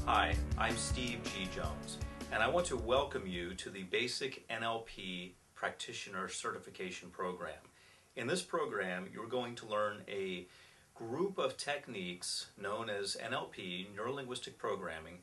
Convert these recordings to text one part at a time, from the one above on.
Hi, I'm Steve G. Jones, and I want to welcome you to the Basic NLP Practitioner Certification Program. In this program, you're going to learn a group of techniques known as NLP, Neuro-Linguistic Programming,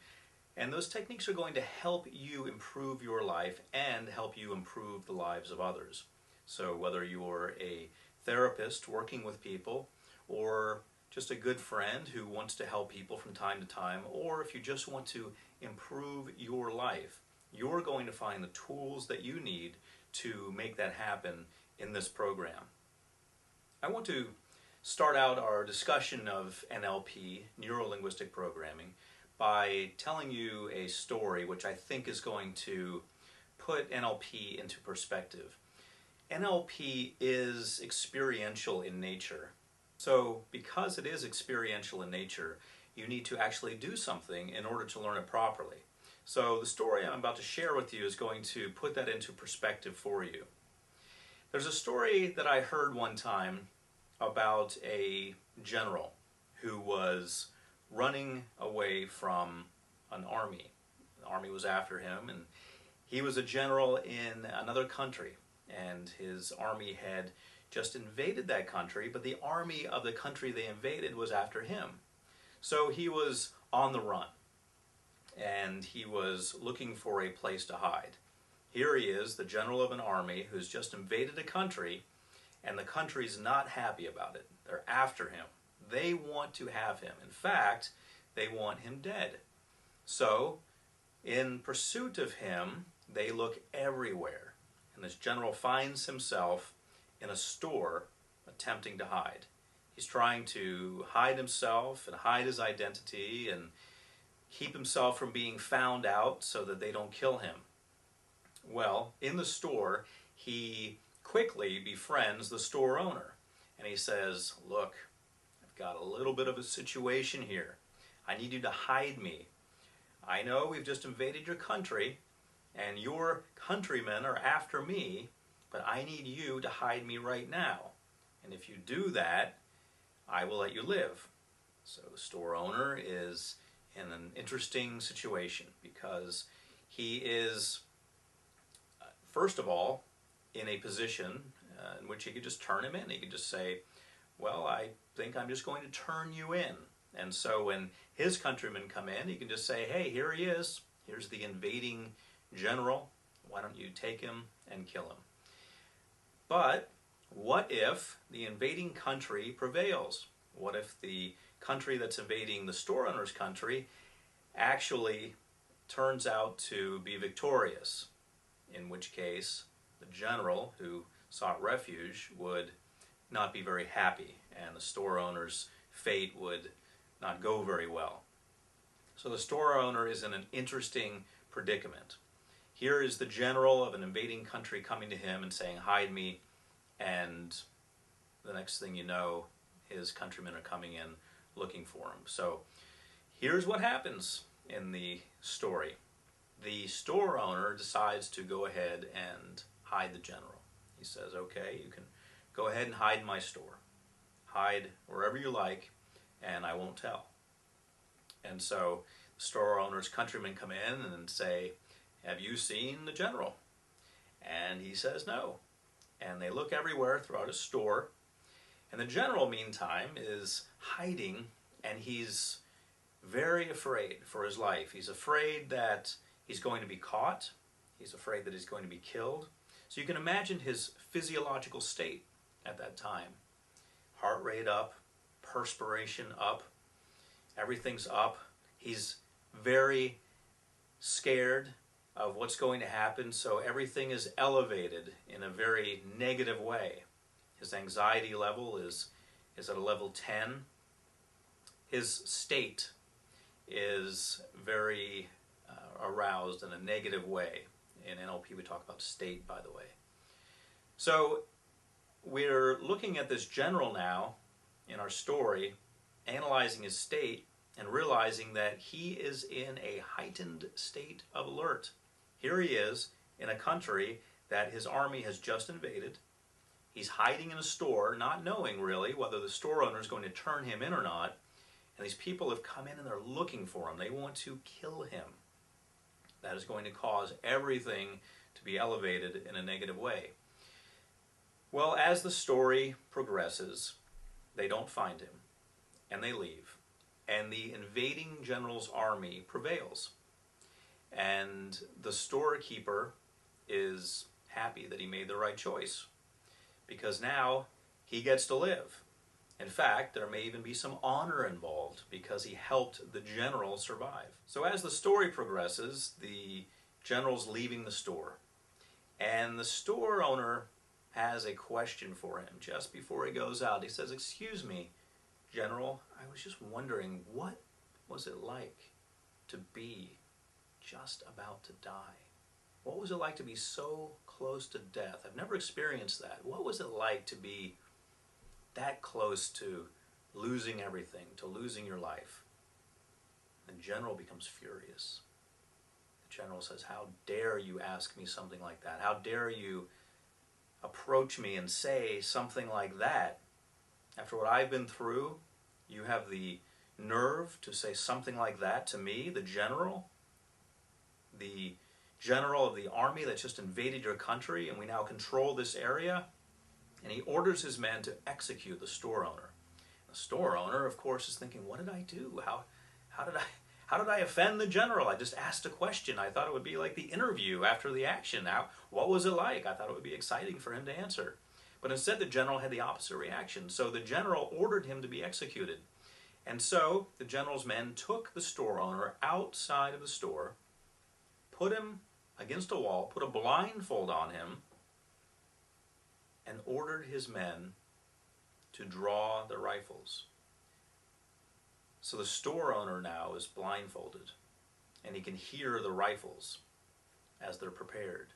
and those techniques are going to help you improve your life and help you improve the lives of others. So whether you're a therapist working with people, or just a good friend who wants to help people from time to time, or if you just want to improve your life, you're going to find the tools that you need to make that happen in this program. I want to start out our discussion of NLP, Neuro-Linguistic Programming, by telling you a story which I think is going to put NLP into perspective. NLP is experiential in nature. So because it is experiential in nature, you need to actually do something in order to learn it properly. So the story I'm about to share with you is going to put that into perspective for you. There's a story that I heard one time about a general who was running away from an army. The army was after him, and he was a general in another country, and his army had just invaded that country, but the army of the country they invaded was after him. So he was on the run, and he was looking for a place to hide. Here he is, the general of an army who's just invaded a country, and the country's not happy about it. They're after him. They want to have him. In fact, they want him dead. So, in pursuit of him, they look everywhere, and this general finds himself in a store attempting to hide. He's trying to hide himself and hide his identity and keep himself from being found out so that they don't kill him. Well, in the store, he quickly befriends the store owner, and he says, "Look, I've got a little bit of a situation here. I need you to hide me. I know we've just invaded your country, and your countrymen are after me, but I need you to hide me right now. And if you do that, I will let you live." So the store owner is in an interesting situation because he is, first of all, in a position in which he could just turn him in. He could just say, "Well, I think I'm just going to turn you in." And so when his countrymen come in, he can just say, "Hey, here he is. Here's the invading general. Why don't you take him and kill him?" But what if the invading country prevails? What if the country that's invading the store owner's country actually turns out to be victorious? In which case, the general who sought refuge would not be very happy, and the store owner's fate would not go very well. So the store owner is in an interesting predicament. Here is the general of an invading country coming to him and saying, "Hide me," and the next thing you know, his countrymen are coming in looking for him. So here's what happens in the story. The store owner decides to go ahead and hide the general. He says, "Okay, you can go ahead and hide in my store. Hide wherever you like, and I won't tell." And so the store owner's countrymen come in and say, "Have you seen the general?" And he says no. And they look everywhere throughout his store. And the general, meantime, is hiding, and he's very afraid for his life. He's afraid that he's going to be caught. He's afraid that he's going to be killed. So you can imagine his physiological state at that time. Heart rate up, perspiration up, everything's up. He's very scared of what's going to happen, so everything is elevated in a very negative way. His anxiety level is at a level 10. His state is very aroused in a negative way. In NLP we talk about state, by the way. So we're looking at this general now in our story, analyzing his state and realizing that he is in a heightened state of alert. Here he is in a country that his army has just invaded. He's hiding in a store, not knowing really whether the store owner is going to turn him in or not. And these people have come in and they're looking for him. They want to kill him. That is going to cause everything to be elevated in a negative way. Well, as the story progresses, they don't find him, and they leave. And the invading general's army prevails. And the storekeeper is happy that he made the right choice, because now he gets to live. In fact, there may even be some honor involved because he helped the general survive. So as the story progresses, the general's leaving the store, and the store owner has a question for him just before he goes out. He says, "Excuse me, General, I was just wondering, what was it like to be just about to die? What was it like to be so close to death? I've never experienced that. What was it like to be that close to losing everything, to losing your life?" The general becomes furious. The general says, "How dare you ask me something like that? How dare you approach me and say something like that? After what I've been through, you have the nerve to say something like that to me, the general of the army that just invaded your country, and we now control this area?" And he orders his men to execute the store owner. The store owner, of course, is thinking, what did I do? How did I offend the general? I just asked a question. I thought it would be like the interview after the action. Now, what was it like? I thought it would be exciting for him to answer. But instead, the general had the opposite reaction. So the general ordered him to be executed. And so the general's men took the store owner outside of the store, put him against a wall, put a blindfold on him, and ordered his men to draw their rifles. So the store owner now is blindfolded, and he can hear the rifles as they're prepared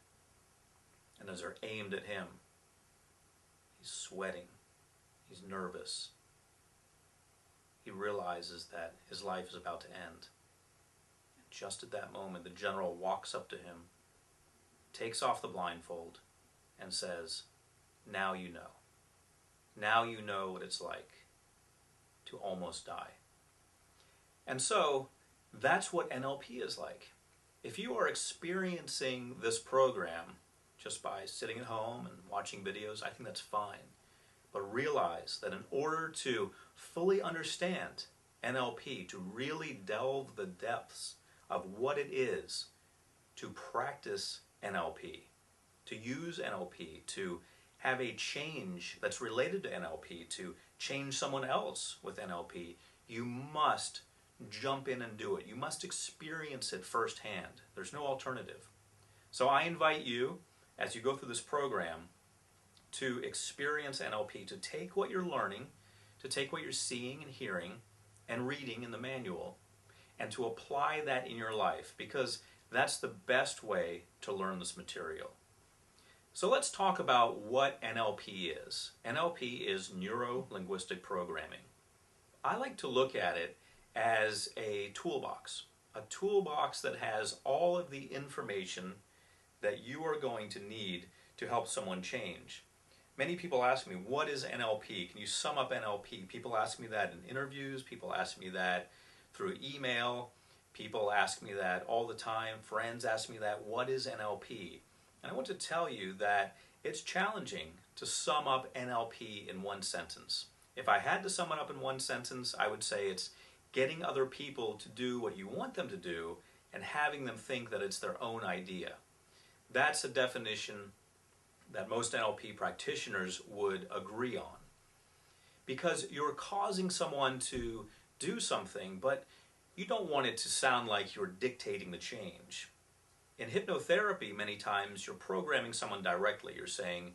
and as they're aimed at him. He's sweating. He's nervous. He realizes that his life is about to end. Just at that moment, the general walks up to him, takes off the blindfold, and says, "Now you know. Now you know what it's like to almost die." And so that's what NLP is like. If you are experiencing this program just by sitting at home and watching videos, I think that's fine. But realize that in order to fully understand NLP, to really delve the depths of what it is to practice NLP, to use NLP, to have a change that's related to NLP, to change someone else with NLP, you must jump in and do it. You must experience it firsthand. There's no alternative. So I invite you, as you go through this program, to experience NLP, to take what you're learning, to take what you're seeing and hearing and reading in the manual, and to apply that in your life, because that's the best way to learn this material. So let's talk about what NLP is. NLP is neuro-linguistic programming. I like to look at it as a toolbox that has all of the information that you are going to need to help someone change. Many people ask me, what is NLP? Can you sum up NLP? People ask me that in interviews. People ask me that through email. People ask me that all the time. Friends ask me that. What is NLP? And I want to tell you that it's challenging to sum up NLP in one sentence. If I had to sum it up in one sentence, I would say it's getting other people to do what you want them to do and having them think that it's their own idea. That's a definition that most NLP practitioners would agree on. Because you're causing someone to do something, but you don't want it to sound like you're dictating the change. In hypnotherapy, many times you're programming someone directly. You're saying,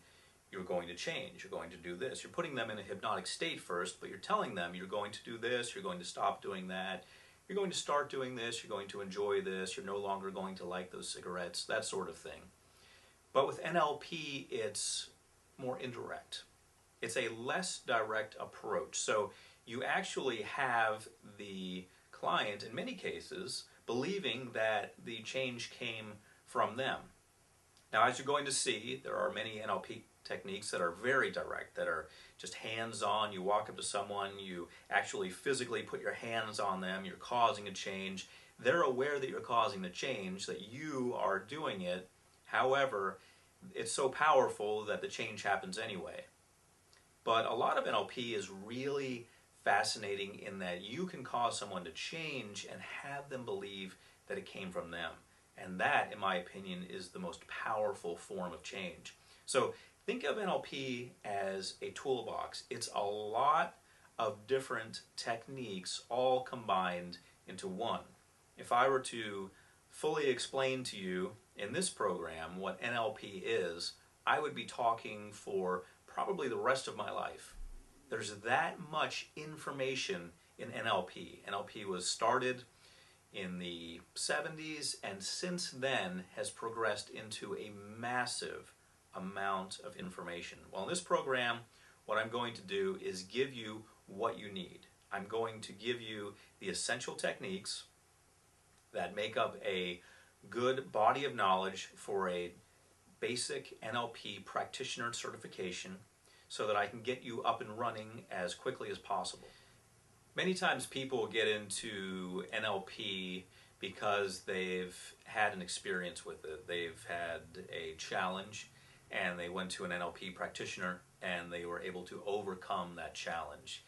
you're going to change, you're going to do this. You're putting them in a hypnotic state first, but you're telling them you're going to do this, you're going to stop doing that, you're going to start doing this, you're going to enjoy this, you're no longer going to like those cigarettes, that sort of thing. But with NLP, it's more indirect. It's a less direct approach. So you actually have the client, in many cases, believing that the change came from them. Now, as you're going to see, there are many NLP techniques that are very direct, that are just hands-on. You walk up to someone, you actually physically put your hands on them, you're causing a change. They're aware that you're causing the change, that you are doing it. However, it's so powerful that the change happens anyway. But a lot of NLP is really fascinating in that you can cause someone to change and have them believe that it came from them. And that, in my opinion, is the most powerful form of change. So think of NLP as a toolbox. It's a lot of different techniques all combined into one. If I were to fully explain to you in this program what NLP is, I would be talking for probably the rest of my life. There's that much information in NLP. NLP was started in the 70s and since then has progressed into a massive amount of information. Well, in this program, what I'm going to do is give you what you need. I'm going to give you the essential techniques that make up a good body of knowledge for a basic NLP practitioner certification so that I can get you up and running as quickly as possible. Many times people get into NLP because they've had an experience with it. They've had a challenge and they went to an NLP practitioner and they were able to overcome that challenge.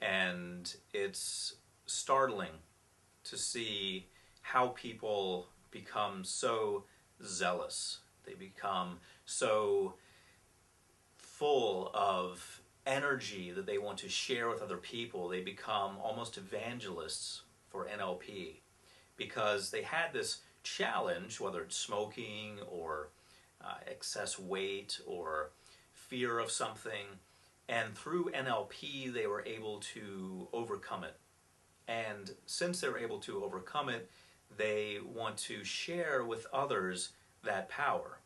And it's startling to see how people become so zealous. They become so full of energy that they want to share with other people. They become almost evangelists for NLP because they had this challenge, whether it's smoking or excess weight or fear of something, and through NLP they were able to overcome it. And since they were able to overcome it, they want to share with others that power.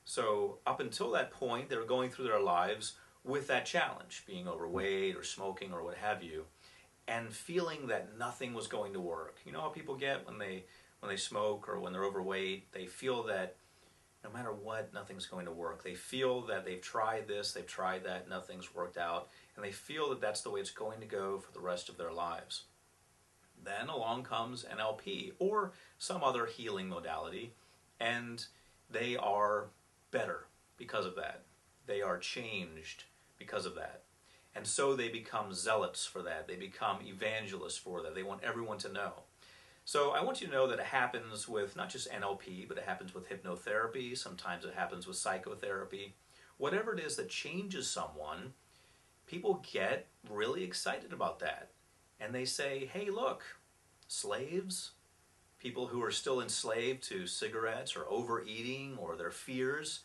So up until that point, they were going through their lives with that challenge, being overweight or smoking or what have you, and feeling that nothing was going to work. You know how people get when they smoke or when they're overweight? They feel that no matter what, nothing's going to work. They feel that they've tried this, they've tried that, nothing's worked out, and they feel that that's the way it's going to go for the rest of their lives. Then along comes NLP or some other healing modality, and they are better because of that. They are changed because of that. And so they become zealots for that. They become evangelists for that. They want everyone to know. So I want you to know that it happens with not just NLP, but it happens with hypnotherapy. Sometimes it happens with psychotherapy. Whatever it is that changes someone, people get really excited about that. And they say, hey, look, slaves, people who are still enslaved to cigarettes or overeating or their fears,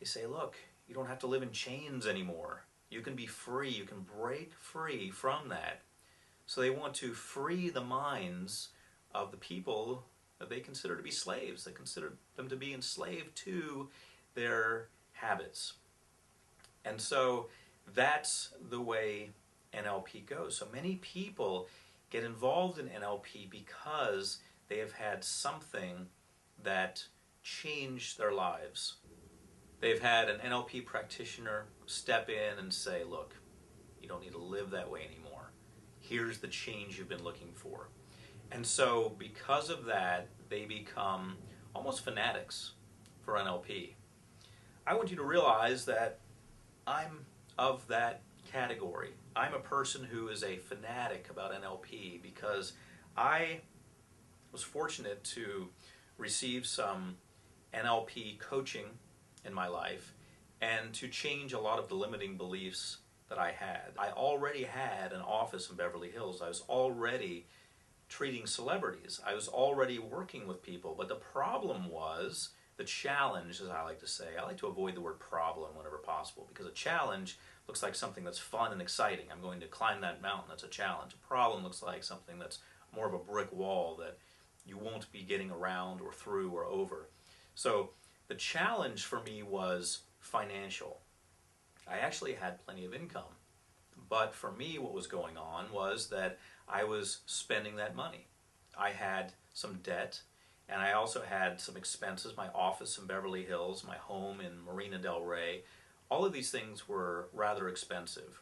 they say, look, you don't have to live in chains anymore. You can be free. You can break free from that. So they want to free the minds of the people that they consider to be slaves. They consider them to be enslaved to their habits. And so that's the way NLP goes. So many people get involved in NLP because they have had something that changed their lives. They've had an NLP practitioner step in and say, look, you don't need to live that way anymore. Here's the change you've been looking for. And so because of that, they become almost fanatics for NLP. I want you to realize that I'm of that category. I'm a person who is a fanatic about NLP because I was fortunate to receive some NLP coaching in my life and to change a lot of the limiting beliefs that I had. I already had an office in Beverly Hills. I was already treating celebrities. I was already working with people, but the problem was the challenge, as I like to say. I like to avoid the word problem whenever possible because a challenge looks like something that's fun and exciting. I'm going to climb that mountain. That's a challenge. A problem looks like something that's more of a brick wall that you won't be getting around or through or over. So the challenge for me was financial. I actually had plenty of income, but for me what was going on was that I was spending that money. I had some debt, and I also had some expenses. My office in Beverly Hills, my home in Marina Del Rey, All of these things were rather expensive,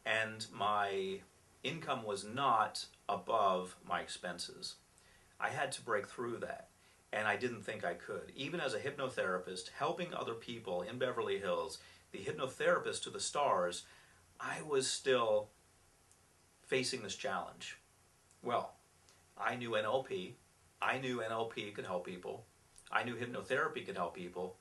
and my income was not above my expenses. I had to break through that, and I didn't think I could. Even as a hypnotherapist, helping other people in Beverly Hills, the hypnotherapist to the stars, I was still facing this challenge. Well, I knew NLP. I knew NLP could help people. I knew hypnotherapy could help people.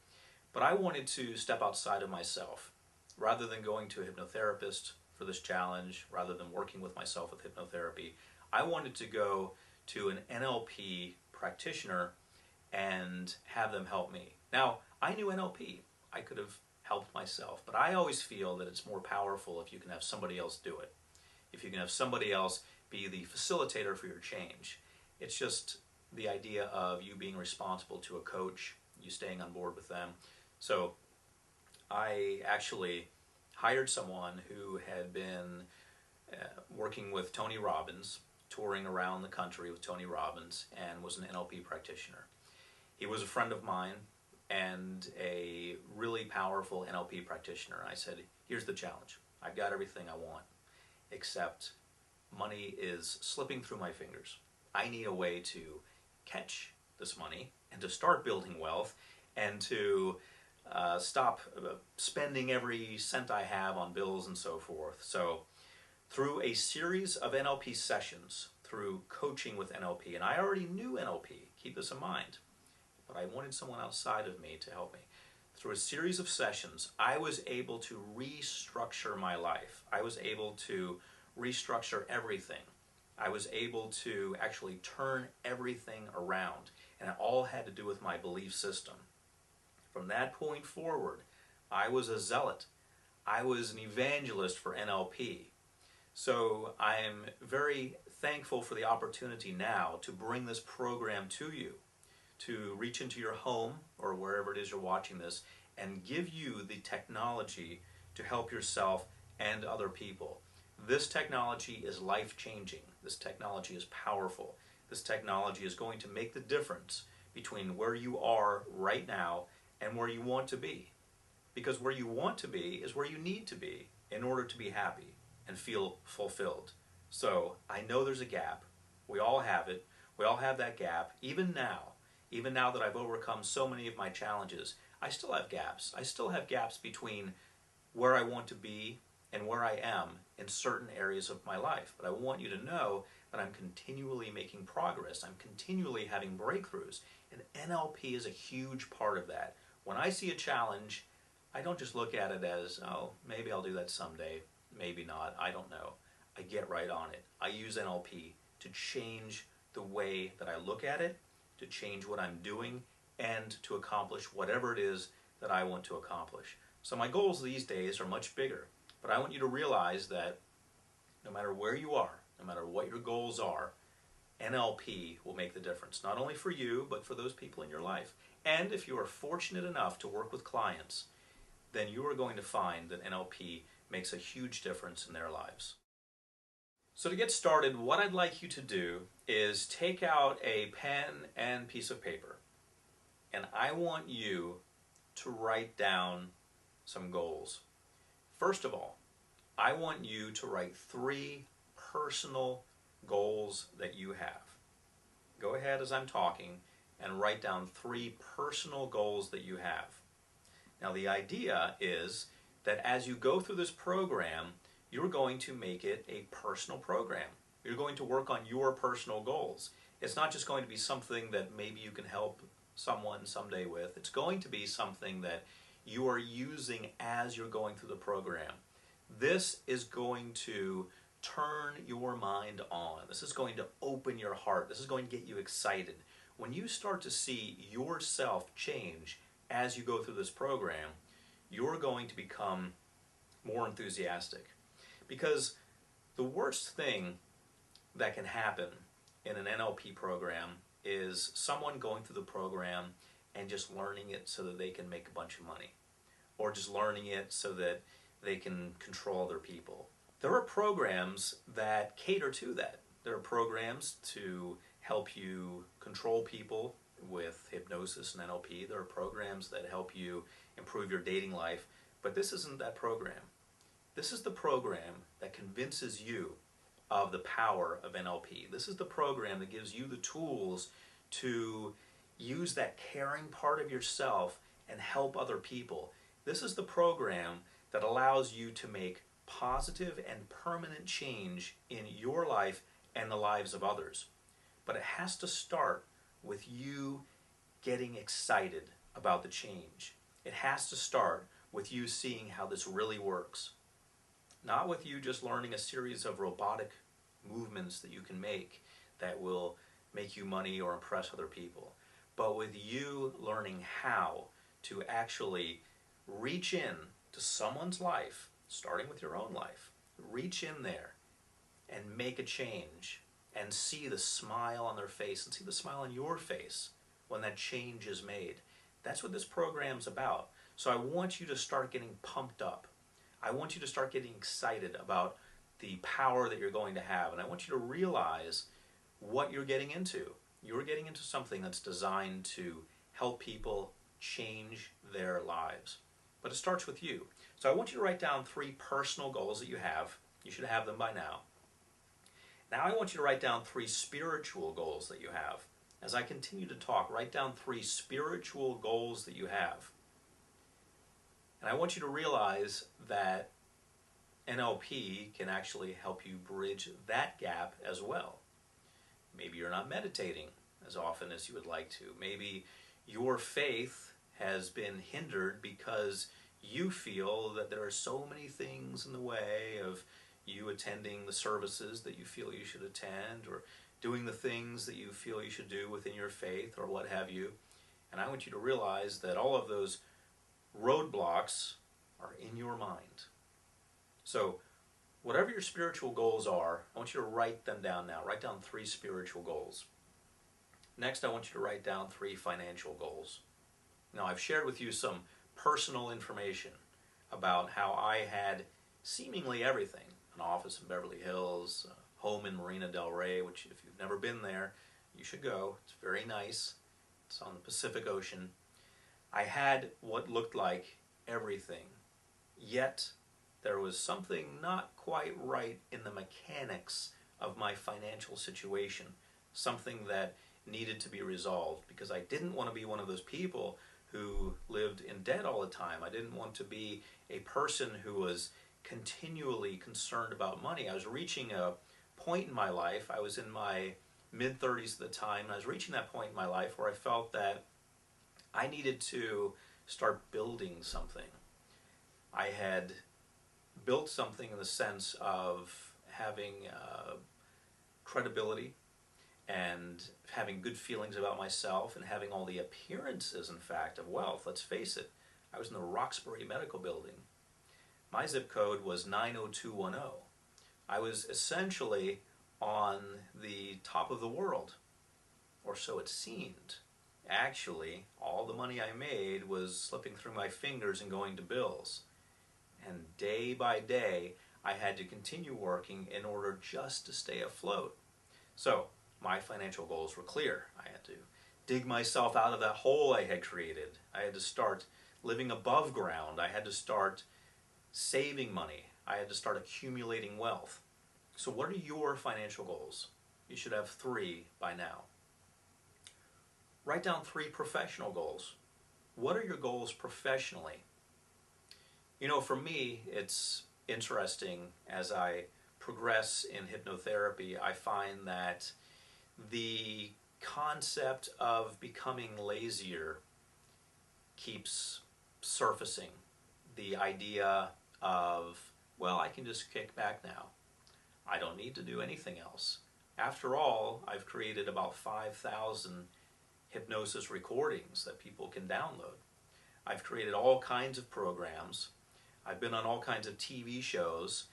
But I wanted to step outside of myself. Rather than going to a hypnotherapist for this challenge, rather than working with myself with hypnotherapy, I wanted to go to an NLP practitioner and have them help me. Now, I knew NLP. I could have helped myself, but I always feel that it's more powerful if you can have somebody else do it. If you can have somebody else be the facilitator for your change. It's just the idea of you being responsible to a coach, you staying on board with them. So I actually hired someone who had been working with Tony Robbins, touring around the country with Tony Robbins, and was an NLP practitioner. He was a friend of mine and a really powerful NLP practitioner. I said, here's the challenge. I've got everything I want, except money is slipping through my fingers. I need a way to catch this money and to start building wealth and to stop spending every cent I have on bills and so forth. So through a series of NLP sessions, through coaching with NLP, and I already knew NLP, keep this in mind, but I wanted someone outside of me to help me. Through a series of sessions, I was able to restructure my life. I was able to restructure everything. I was able to actually turn everything around, and it all had to do with my belief system. From that point forward, I was a zealot. I was an evangelist for NLP. So I am very thankful for the opportunity now to bring this program to you, to reach into your home or wherever it is you're watching this and give you the technology to help yourself and other people. This technology is life-changing. This technology is powerful. This technology is going to make the difference between where you are right now and where you want to be. Because where you want to be is where you need to be in order to be happy and feel fulfilled. So I know there's a gap. We all have it. We all have that gap. Even now that I've overcome so many of my challenges, I still have gaps. I still have gaps between where I want to be and where I am in certain areas of my life. But I want you to know that I'm continually making progress. I'm continually having breakthroughs. And NLP is a huge part of that. When I see a challenge, I don't just look at it as, oh, maybe I'll do that someday. Maybe not. I don't know. I get right on it. I use NLP to change the way that I look at it, to change what I'm doing, and to accomplish whatever it is that I want to accomplish. So my goals these days are much bigger. But I want you to realize that no matter where you are, no matter what your goals are, NLP will make the difference, not only for you, but for those people in your life. And if you are fortunate enough to work with clients, then you are going to find that NLP makes a huge difference in their lives. So to get started, what I'd like you to do is take out a pen and piece of paper, and I want you to write down some goals. First of all, I want you to write 3 personal goals that you have. Go ahead as I'm talking and write down 3 personal goals that you have. Now the idea is that as you go through this program, you're going to make it a personal program. You're going to work on your personal goals. It's not just going to be something that maybe you can help someone someday with. It's going to be something that you are using as you're going through the program. This is going to turn your mind on. This is going to open your heart. This is going to get you excited. When you start to see yourself change as you go through this program, you're going to become more enthusiastic. Because the worst thing that can happen in an NLP program is someone going through the program and just learning it so that they can make a bunch of money, or just learning it so that they can control other people. There are programs that cater to that. There are programs to help you control people with hypnosis and NLP. There are programs that help you improve your dating life. But this isn't that program. This is the program that convinces you of the power of NLP. This is the program that gives you the tools to use that caring part of yourself and help other people. This is the program that allows you to make positive and permanent change in your life and the lives of others. But it has to start with you getting excited about the change. It has to start with you seeing how this really works. Not with you just learning a series of robotic movements that you can make that will make you money or impress other people, but with you learning how to actually reach in to someone's life, starting with your own life. Reach in there and make a change and see the smile on their face and see the smile on your face when that change is made. That's what this program's about. So I want you to start getting pumped up. I want you to start getting excited about the power that you're going to have. And I want you to realize what you're getting into. You're getting into something that's designed to help people change their lives. But it starts with you. So I want you to write down 3 personal goals that you have. You should have them by now. Now I want you to write down 3 spiritual goals that you have. As I continue to talk, write down 3 spiritual goals that you have. And I want you to realize that NLP can actually help you bridge that gap as well. Maybe you're not meditating as often as you would like to. Maybe your faith has been hindered because you feel that there are so many things in the way of you attending the services that you feel you should attend, or doing the things that you feel you should do within your faith, or what have you. And I want you to realize that all of those roadblocks are in your mind. So whatever your spiritual goals are, I want you to write them down now. Write down 3 spiritual goals. Next, I want you to write down 3 financial goals. Now, I've shared with you some personal information about how I had seemingly everything. An office in Beverly Hills, a home in Marina del Rey, which if you've never been there, you should go. It's very nice. It's on the Pacific Ocean. I had what looked like everything, yet there was something not quite right in the mechanics of my financial situation, something that needed to be resolved, because I didn't want to be one of those people who lived in debt all the time. I didn't want to be a person who was continually concerned about money. I was reaching a point in my life, I was in my mid-30s at the time, and I was reaching that point in my life where I felt that I needed to start building something. I had built something in the sense of having credibility and having good feelings about myself and having all the appearances, in fact, of wealth. Let's face it, I was in the Roxbury Medical Building. My zip code was 90210. I was essentially on the top of the world, or so it seemed. Actually, all the money I made was slipping through my fingers and going to bills. And day by day, I had to continue working in order just to stay afloat. So, my financial goals were clear. I had to dig myself out of that hole I had created. I had to start living above ground. I had to start saving money. I had to start accumulating wealth. So what are your financial goals? You should have 3 by now. Write down 3 professional goals. What are your goals professionally? You know, for me, it's interesting as I progress in hypnotherapy, I find that the concept of becoming lazier keeps surfacing. The idea of, well, I can just kick back now. I don't need to do anything else. After all, I've created about 5,000 hypnosis recordings that people can download. I've created all kinds of programs. I've been on all kinds of TV shows.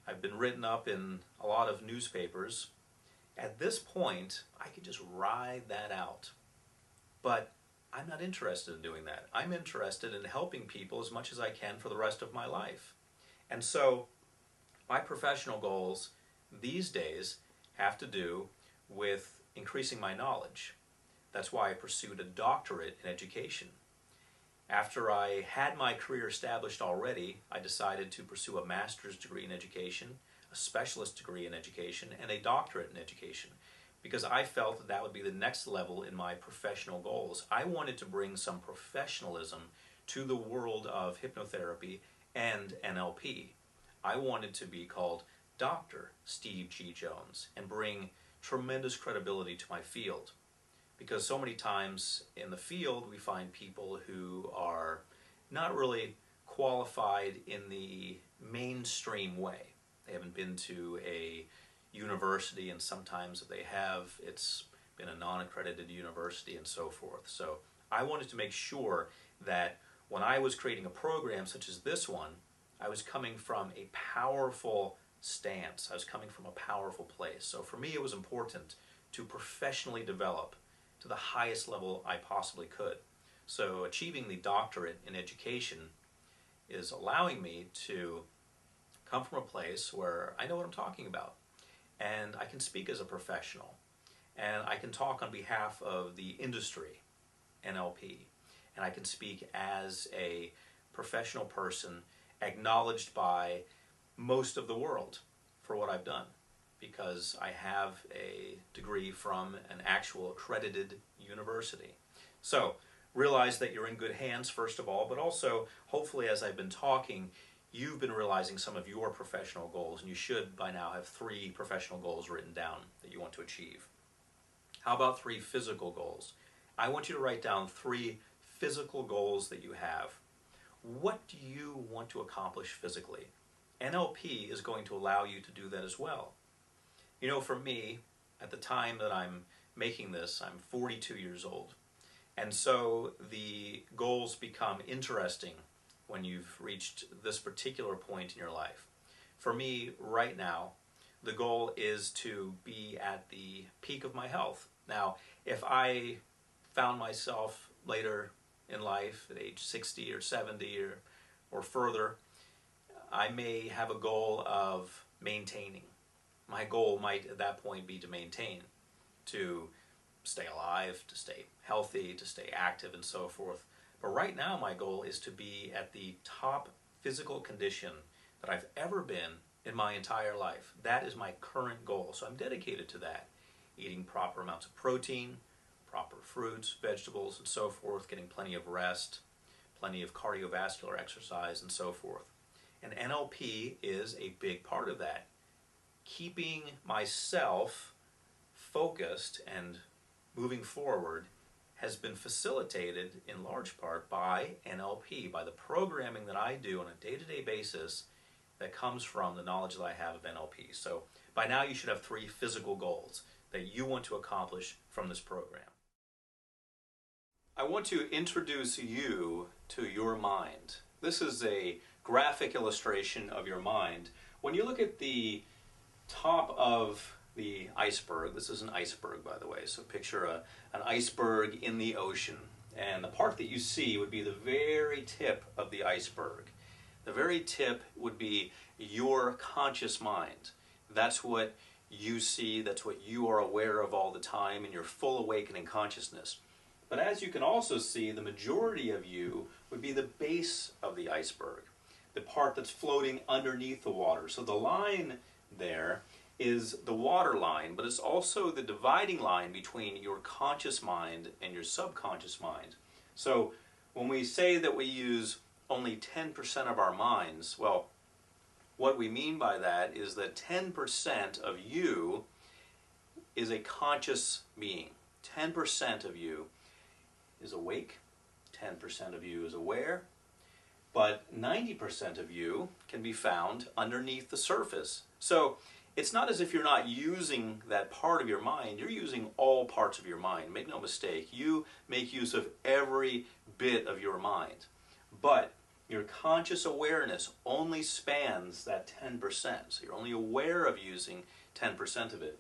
I've been written up in a lot of newspapers. At this point, I could just ride that out. But I'm not interested in doing that. I'm interested in helping people as much as I can for the rest of my life. And so my professional goals these days have to do with increasing my knowledge. That's why I pursued a doctorate in education. After I had my career established already, I decided to pursue a master's degree in education, a specialist degree in education, and a doctorate in education, because I felt that that would be the next level in my professional goals. I wanted to bring some professionalism to the world of hypnotherapy and NLP. I wanted to be called Dr. Steve G. Jones and bring tremendous credibility to my field. Because so many times in the field we find people who are not really qualified in the mainstream way. They haven't been to a university, and sometimes if they have, it's been a non-accredited university and so forth. So I wanted to make sure that when I was creating a program such as this one, I was coming from a powerful stance. I was coming from a powerful place. So for me it was important to professionally develop to the highest level I possibly could. So achieving the doctorate in education is allowing me to come from a place where I know what I'm talking about, and I can speak as a professional, and I can talk on behalf of the industry, NLP, and I can speak as a professional person acknowledged by most of the world for what I've done, because I have a degree from an actual accredited university. So realize that you're in good hands, first of all, but also hopefully as I've been talking, you've been realizing some of your professional goals, and you should by now have 3 professional goals written down that you want to achieve. How about 3 physical goals? I want you to write down 3 physical goals that you have. What do you want to accomplish physically? NLP is going to allow you to do that as well. You know, for me, at the time that I'm making this, I'm 42 years old. And so the goals become interesting when you've reached this particular point in your life. For me, right now, the goal is to be at the peak of my health. Now, if I found myself later in life at age 60 or 70 or further, I may have a goal of maintaining. My goal might at that point be to maintain, to stay alive, to stay healthy, to stay active, and so forth. But right now my goal is to be at the top physical condition that I've ever been in my entire life. That is my current goal. So I'm dedicated to that. Eating proper amounts of protein, proper fruits, vegetables, and so forth, getting plenty of rest, plenty of cardiovascular exercise, and so forth. And NLP is a big part of that. Keeping myself focused and moving forward has been facilitated in large part by NLP, by the programming that I do on a day-to-day basis that comes from the knowledge that I have of NLP. So by now you should have 3 physical goals that you want to accomplish from this program. I want to introduce you to your mind. This is a graphic illustration of your mind. When you look at the top of the iceberg, this is an iceberg by the way, so picture an iceberg in the ocean, and the part that you see would be the very tip of the iceberg. The very tip would be your conscious mind. That's what you see, that's what you are aware of all the time in your full awakening consciousness. But as you can also see, the majority of you would be the base of the iceberg, the part that's floating underneath the water. So the line there is the water line, but it's also the dividing line between your conscious mind and your subconscious mind. So when we say that we use only 10% of our minds, well, what we mean by that is that 10% of you is a conscious being. 10% of you is awake, 10% of you is aware, but 90% of you can be found underneath the surface. So it's not as if you're not using that part of your mind. You're using all parts of your mind. Make no mistake. You make use of every bit of your mind. But your conscious awareness only spans that 10%. So you're only aware of using 10% of it.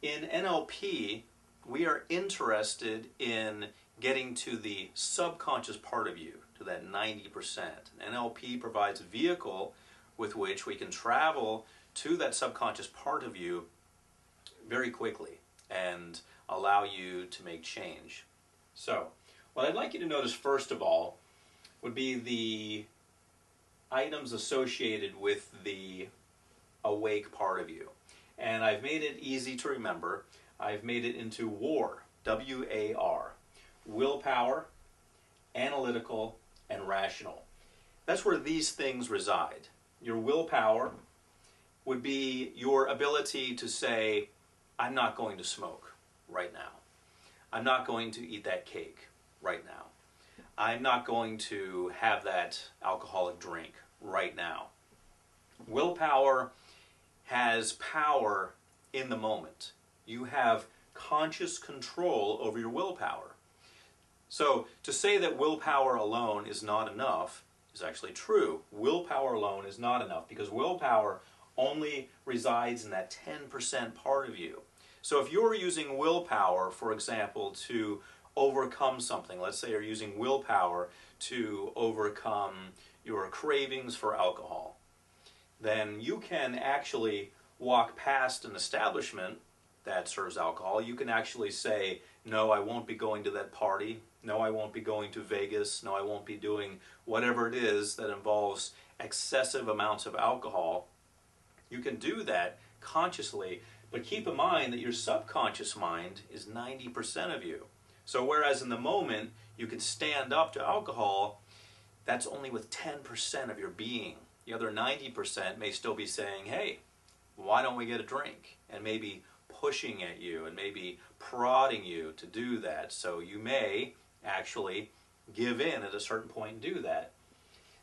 In NLP, we are interested in getting to the subconscious part of you, to that 90%. NLP provides a vehicle with which we can travel to that subconscious part of you very quickly and allow you to make change. So, what I'd like you to notice first of all would be the items associated with the awake part of you. And I've made it easy to remember. I've made it into WAR, W-A-R. Willpower, analytical, and rational. That's where these things reside. Your willpower would be your ability to say, I'm not going to smoke right now. I'm not going to eat that cake right now. I'm not going to have that alcoholic drink right now. Willpower has power in the moment. You have conscious control over your willpower. So to say that willpower alone is not enough is actually true. Willpower alone is not enough because willpower only resides in that 10% part of you. So if you're using willpower, for example, to overcome something, let's say you're using willpower to overcome your cravings for alcohol, then you can actually walk past an establishment that serves alcohol. You can actually say, no, I won't be going to that party. No, I won't be going to Vegas. No, I won't be doing whatever it is that involves excessive amounts of alcohol. You can do that consciously, but keep in mind that your subconscious mind is 90% of you. So whereas in the moment you can stand up to alcohol, that's only with 10% of your being. The other 90% may still be saying, hey, why don't we get a drink? And maybe pushing at you and maybe prodding you to do that. So you may actually give in at a certain point and do that.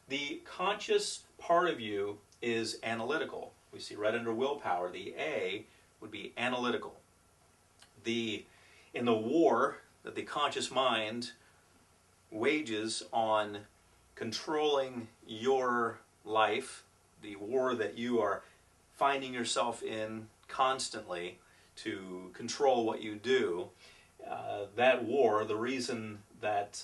The conscious part of you is analytical. We see right under willpower, the A would be analytical. In the war that the conscious mind wages on controlling your life, the war that you are finding yourself in constantly to control what you do, that war, the reason that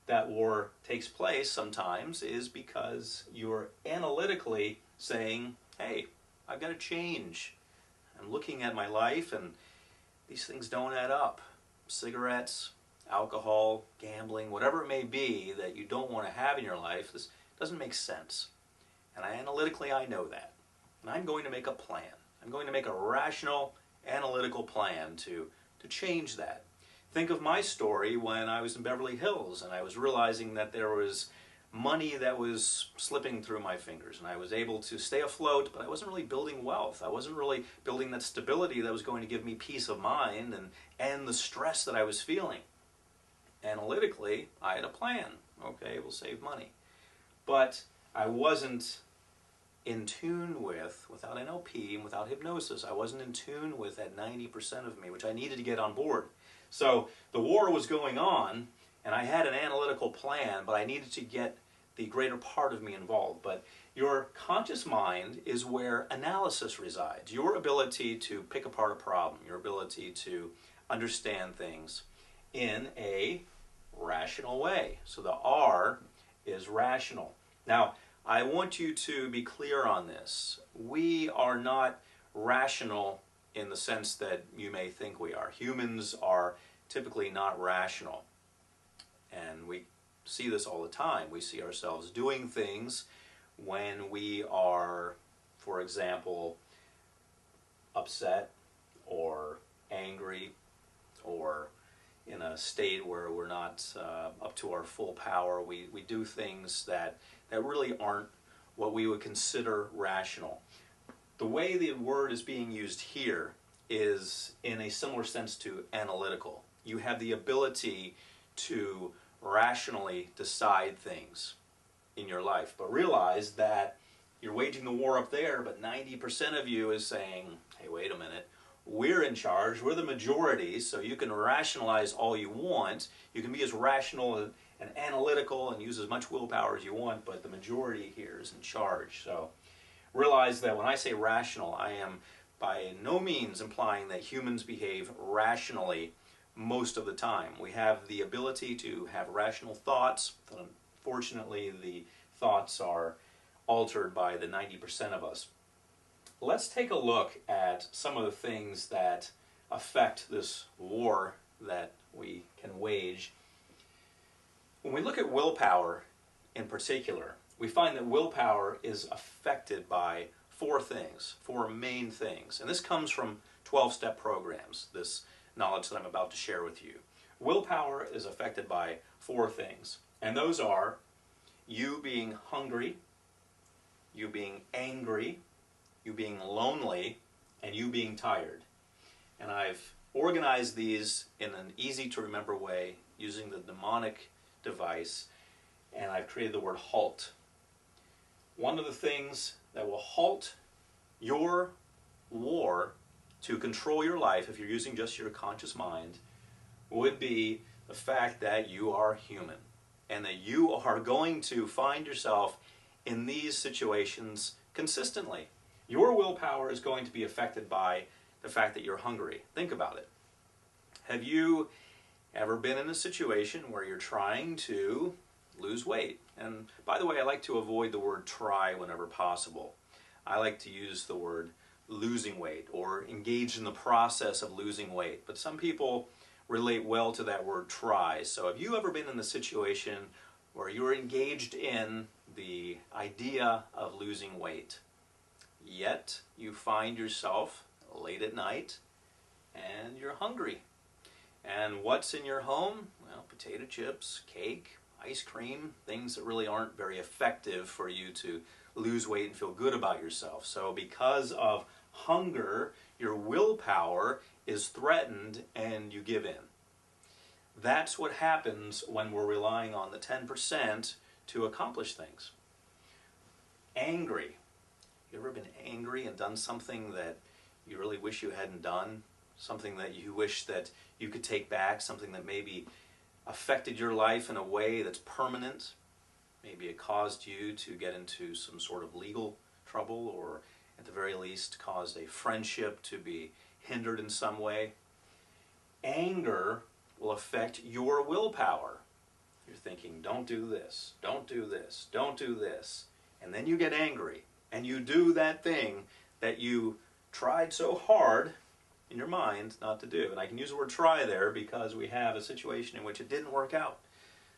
that war takes place sometimes is because you're analytically saying, hey, I've got to change. I'm looking at my life and these things don't add up. Cigarettes, alcohol, gambling, whatever it may be that you don't want to have in your life, this doesn't make sense. And analytically I know that. And I'm going to make a plan. I'm going to make a rational, analytical plan to change that. Think of my story when I was in Beverly Hills and I was realizing that there was money that was slipping through my fingers and I was able to stay afloat, but I wasn't really building wealth. I wasn't really building that stability that was going to give me peace of mind and end the stress that I was feeling. Analytically, I had a plan. Okay, we'll save money. But I wasn't in tune with, without NLP and without hypnosis, I wasn't in tune with that 90% of me, which I needed to get on board. So the war was going on, and I had an analytical plan, but I needed to get the greater part of me involved. But your conscious mind is where analysis resides. Your ability to pick apart a problem, your ability to understand things in a rational way. So the R is rational. Now, I want you to be clear on this. We are not rational in the sense that you may think we are. Humans are typically not rational. And we see this all the time. We see ourselves doing things when we are, for example, upset or angry or in a state where we're not up to our full power. We do things that really aren't what we would consider rational. The way the word is being used here is in a similar sense to analytical. You have the ability to rationally decide things in your life, but realize that you're waging the war up there, but 90% of you is saying, hey, wait a minute, we're in charge, we're the majority, so you can rationalize all you want, you can be as rational and analytical and use as much willpower as you want, but the majority here is in charge. So realize that when I say rational, I am by no means implying that humans behave rationally most of the time. We have the ability to have rational thoughts, but unfortunately the thoughts are altered by the 90% of us. Let's take a look at some of the things that affect this war that we can wage. When we look at willpower, in particular, we find that willpower is affected by four things, four main things. And this comes from 12-step programs, this knowledge that I'm about to share with you. Willpower is affected by four things. And those are you being hungry, you being angry, you being lonely, and you being tired. And I've organized these in an easy to remember way using the mnemonic device, and I've created the word HALT. One of the things that will halt your war to control your life, if you're using just your conscious mind, would be the fact that you are human and that you are going to find yourself in these situations consistently. Your willpower is going to be affected by the fact that you're hungry. Think about it. Have you ever been in a situation where you're trying to lose weight? And by the way, I like to avoid the word try whenever possible. I like to use the word losing weight or engage in the process of losing weight. But some people relate well to that word try. So have you ever been in the situation where you're engaged in the idea of losing weight, yet you find yourself late at night and you're hungry? And what's in your home? Well, potato chips, cake, ice cream, things that really aren't very effective for you to lose weight and feel good about yourself. So because of hunger, your willpower is threatened and you give in. That's what happens when we're relying on the 10% to accomplish things. Angry. You ever been angry and done something that you really wish you hadn't done? Something that you wish that you could take back, something that maybe affected your life in a way that's permanent? Maybe it caused you to get into some sort of legal trouble, or at the very least caused a friendship to be hindered in some way. Anger will affect your willpower. You're thinking, don't do this, don't do this, don't do this. And then you get angry and you do that thing that you tried so hard in your mind not to do. And I can use the word try there because we have a situation in which it didn't work out.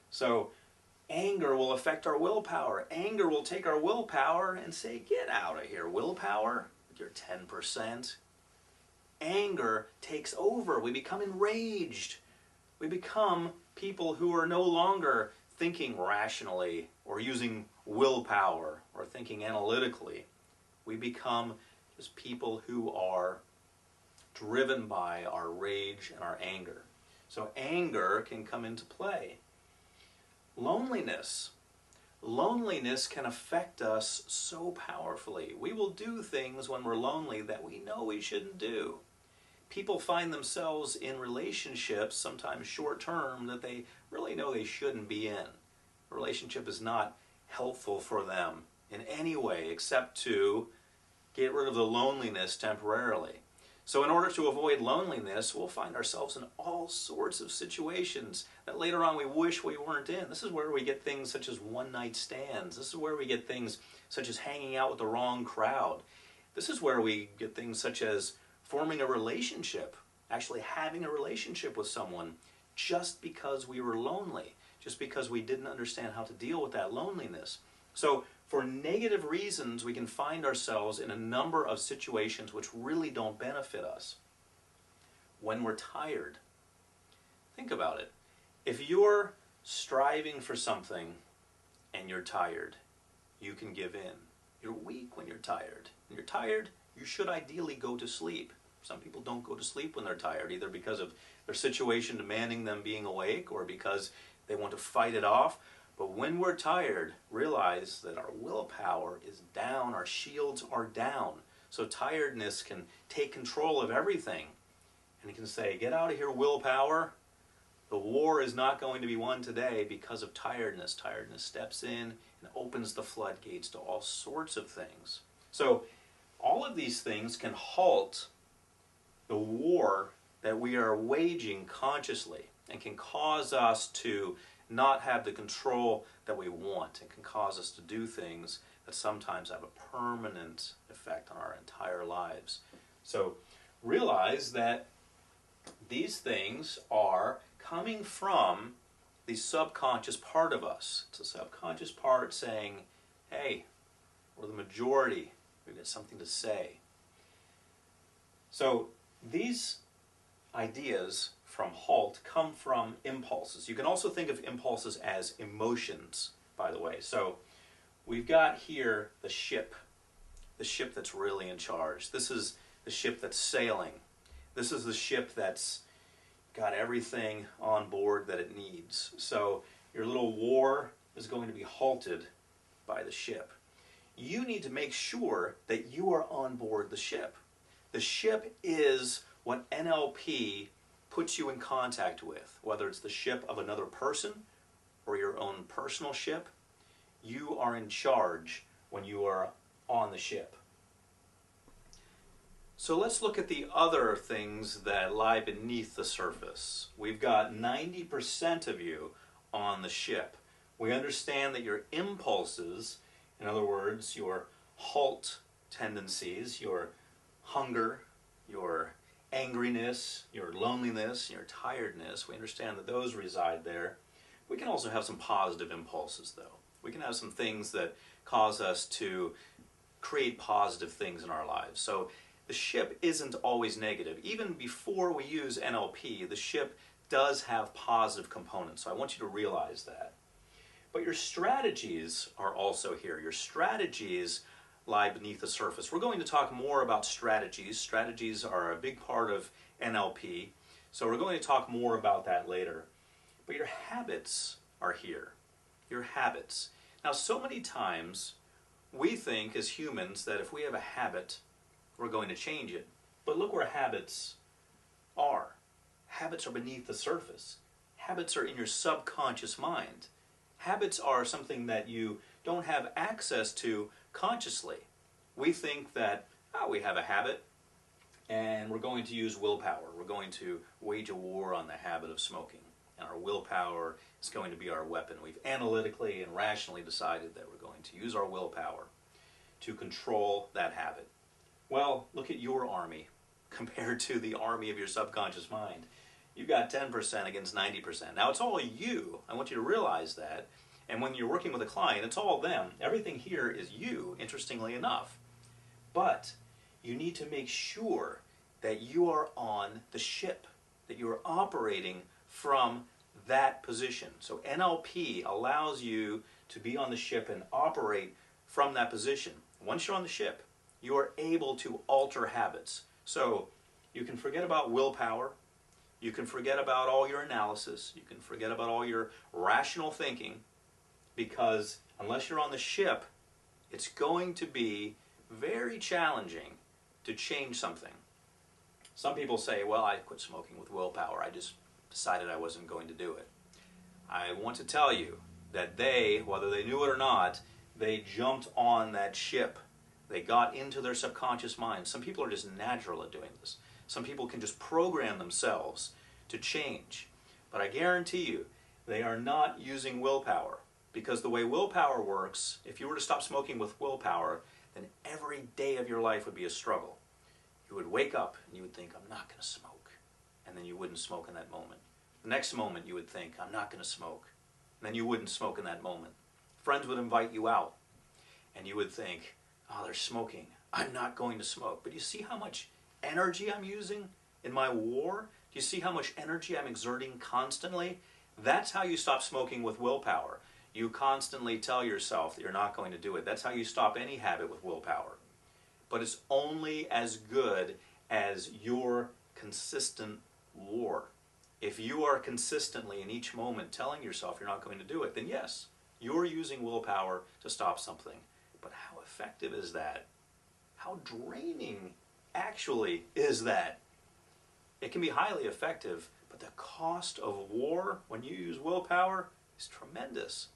So anger will affect our willpower. Anger will take our willpower and say, get out of here, willpower, with your 10%. Anger takes over. We become enraged. We become people who are no longer thinking rationally or using willpower or thinking analytically. We become just people who are driven by our rage and our anger. So anger can come into play. Loneliness. Loneliness can affect us so powerfully. We will do things when we're lonely that we know we shouldn't do. People find themselves in relationships, sometimes short-term, that they really know they shouldn't be in. A relationship is not helpful for them in any way except to get rid of the loneliness temporarily. So in order to avoid loneliness, we'll find ourselves in all sorts of situations that later on we wish we weren't in. This is where we get things such as one-night stands. This is where we get things such as hanging out with the wrong crowd. This is where we get things such as forming a relationship, actually having a relationship with someone just because we were lonely, just because we didn't understand how to deal with that loneliness. So for negative reasons, we can find ourselves in a number of situations which really don't benefit us. When we're tired, think about it. If you're striving for something and you're tired, you can give in. You're weak when you're tired. When you're tired, you should ideally go to sleep. Some people don't go to sleep when they're tired, either because of their situation demanding them being awake or because they want to fight it off. But when we're tired, realize that our willpower is down, our shields are down. So tiredness can take control of everything. And it can say, get out of here, willpower. The war is not going to be won today because of tiredness. Tiredness steps in and opens the floodgates to all sorts of things. So all of these things can halt the war that we are waging consciously and can cause us to not have the control that we want. It can cause us to do things that sometimes have a permanent effect on our entire lives. So realize that these things are coming from the subconscious part of us. It's a subconscious part saying, hey, we're the majority. We've got something to say. So these ideas from HALT come from impulses. You can also think of impulses as emotions, by the way. So we've got here the ship that's really in charge. This is the ship that's sailing. This is the ship that's got everything on board that it needs. So your little war is going to be halted by the ship. You need to make sure that you are on board the ship. The ship is what NLP puts you in contact with, whether it's the ship of another person or your own personal ship. You are in charge when you are on the ship. So let's look at the other things that lie beneath the surface. We've got 90% of you on the ship. We understand that your impulses, in other words, your HALT tendencies, your hunger, your angriness, your loneliness, your tiredness, we understand that those reside there. We can also have some positive impulses, though. We can have some things that cause us to create positive things in our lives. So the ship isn't always negative. Even before we use NLP, the ship does have positive components. So I want you to realize that. But your strategies are also here. Your strategies lie beneath the surface. We're going to talk more about strategies. Strategies are a big part of NLP. So we're going to talk more about that later. But your habits are here. Your habits. Now, so many times we think as humans that if we have a habit, we're going to change it. But look where habits are. Habits are beneath the surface. Habits are in your subconscious mind. Habits are something that you don't have access to consciously. We think that, we have a habit and we're going to use willpower. We're going to wage a war on the habit of smoking. And our willpower is going to be our weapon. We've analytically and rationally decided that we're going to use our willpower to control that habit. Well, look at your army compared to the army of your subconscious mind. You've got 10% against 90%. Now, it's all you. I want you to realize that. And when you're working with a client, it's all them. Everything here is you, interestingly enough. But you need to make sure that you are on the ship, that you are operating from that position. So NLP allows you to be on the ship and operate from that position. Once you're on the ship, you are able to alter habits. So you can forget about willpower. You can forget about all your analysis. You can forget about all your rational thinking, because unless you're on the ship, it's going to be very challenging to change something. Some people say, well, I quit smoking with willpower. I just decided I wasn't going to do it. I want to tell you that they, whether they knew it or not, they jumped on that ship. They got into their subconscious mind. Some people are just natural at doing this. Some people can just program themselves to change. But I guarantee you, they are not using willpower. Because the way willpower works, if you were to stop smoking with willpower, then every day of your life would be a struggle. You would wake up and you would think, I'm not going to smoke. And then you wouldn't smoke in that moment. The next moment you would think, I'm not going to smoke. And then you wouldn't smoke in that moment. Friends would invite you out. And you would think, oh, they're smoking. I'm not going to smoke. But you see how much energy I'm using in my war? Do you see how much energy I'm exerting constantly? That's how you stop smoking with willpower. You constantly tell yourself that you're not going to do it. That's how you stop any habit with willpower. But it's only as good as your consistent war. If you are consistently in each moment telling yourself you're not going to do it, then yes, you're using willpower to stop something. But how effective is that? How draining actually is that? It can be highly effective, but the cost of war when you use willpower is tremendous.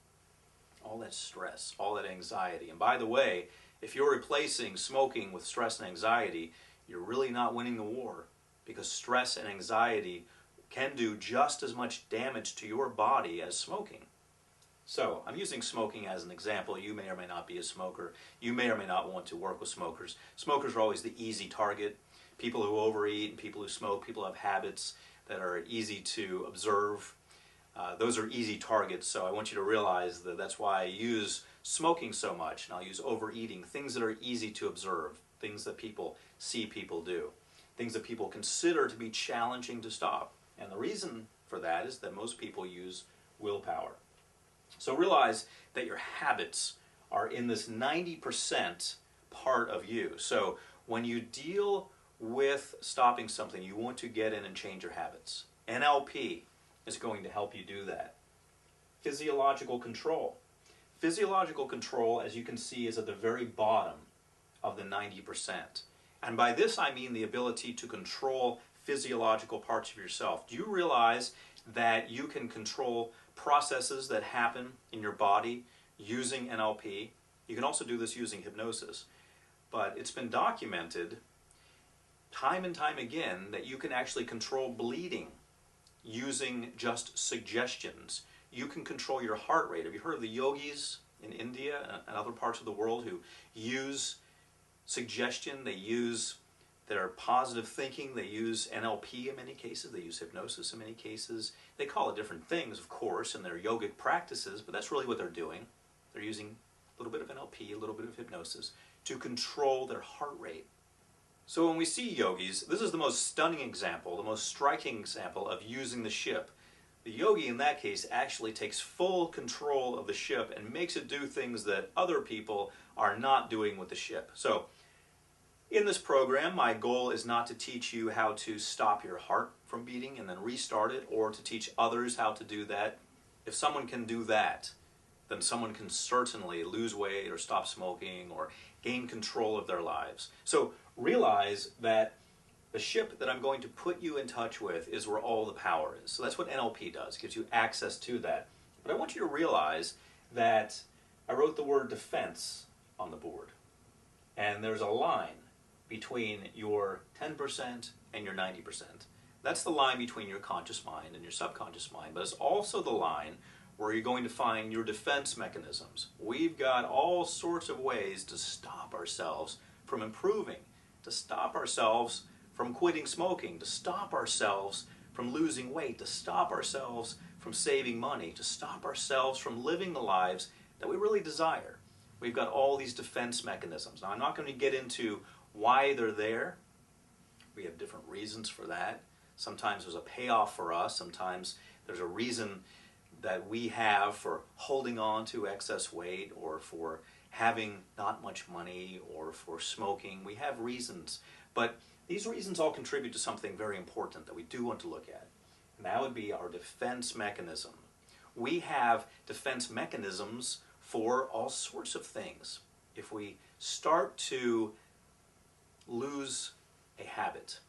All that stress, all that anxiety. And by the way, if you're replacing smoking with stress and anxiety, you're really not winning the war, because stress and anxiety can do just as much damage to your body as smoking. So, I'm using smoking as an example. You may or may not be a smoker. You may or may not want to work with smokers. Smokers are always the easy target. People who overeat and people who smoke, people who have habits that are easy to observe. Those are easy targets, so I want you to realize that that's why I use smoking so much, and I'll use overeating, things that are easy to observe, things that people see people do, things that people consider to be challenging to stop. And the reason for that is that most people use willpower. So realize that your habits are in this 90% part of you. So when you deal with stopping something, you want to get in and change your habits. NLP is going to help you do that. Physiological control. Physiological control, as you can see, is at the very bottom of the 90%. And by this I mean the ability to control physiological parts of yourself. Do you realize that you can control processes that happen in your body using NLP? You can also do this using hypnosis. But it's been documented time and time again that you can actually control bleeding using just suggestions. You can control your heart rate. Have you heard of the yogis in India and other parts of the world who use suggestion? They use their positive thinking. They use NLP in many cases. They use hypnosis in many cases. They call it different things, of course, in their yogic practices, but that's really what they're doing. They're using a little bit of NLP, a little bit of hypnosis to control their heart rate. So when we see yogis, this is the most stunning example, the most striking example of using the ship. The yogi in that case actually takes full control of the ship and makes it do things that other people are not doing with the ship. So in this program, my goal is not to teach you how to stop your heart from beating and then restart it, or to teach others how to do that. If someone can do that, then someone can certainly lose weight or stop smoking or gain control of their lives. So realize that the ship that I'm going to put you in touch with is where all the power is. So that's what NLP does, gives you access to that. But I want you to realize that I wrote the word defense on the board. And there's a line between your 10% and your 90%. That's the line between your conscious mind and your subconscious mind, but it's also the line where you're going to find your defense mechanisms. We've got all sorts of ways to stop ourselves from improving, to stop ourselves from quitting smoking, to stop ourselves from losing weight, to stop ourselves from saving money, to stop ourselves from living the lives that we really desire. We've got all these defense mechanisms. Now, I'm not going to get into why they're there. We have different reasons for that. Sometimes there's a payoff for us. Sometimes there's a reason that we have for holding on to excess weight, or for having not much money, or for smoking. We have reasons. But these reasons all contribute to something very important that we do want to look at. And that would be our defense mechanism. We have defense mechanisms for all sorts of things. If we start to lose a habit,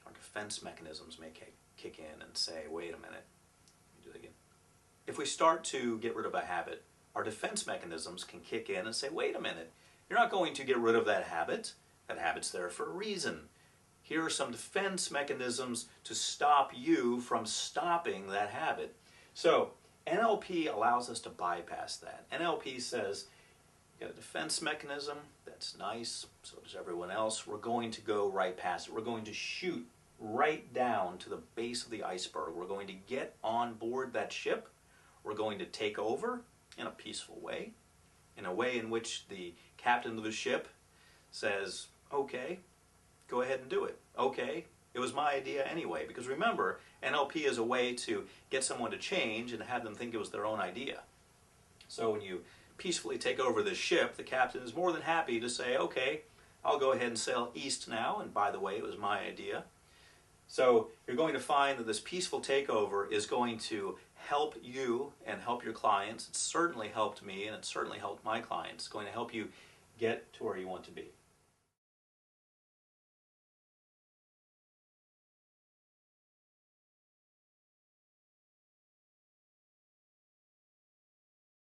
our defense mechanisms may kick in and say, wait a minute, let me do that again. If we start to get rid of a habit, our defense mechanisms can kick in and say, wait a minute, you're not going to get rid of that habit. That habit's there for a reason. Here are some defense mechanisms to stop you from stopping that habit. So NLP allows us to bypass that. NLP says, you got a defense mechanism, that's nice, so does everyone else. We're going to go right past it. We're going to shoot right down to the base of the iceberg. We're going to get on board that ship. We're going to take over in a peaceful way, in a way in which the captain of the ship says, okay, go ahead and do it. Okay, it was my idea anyway. Because remember, NLP is a way to get someone to change and have them think it was their own idea. So when you peacefully take over this ship, the captain is more than happy to say, okay, I'll go ahead and sail east now, and by the way, it was my idea. So you're going to find that this peaceful takeover is going to help you and help your clients. It's certainly helped me, and it's certainly helped my clients. It's going to help you get to where you want to be.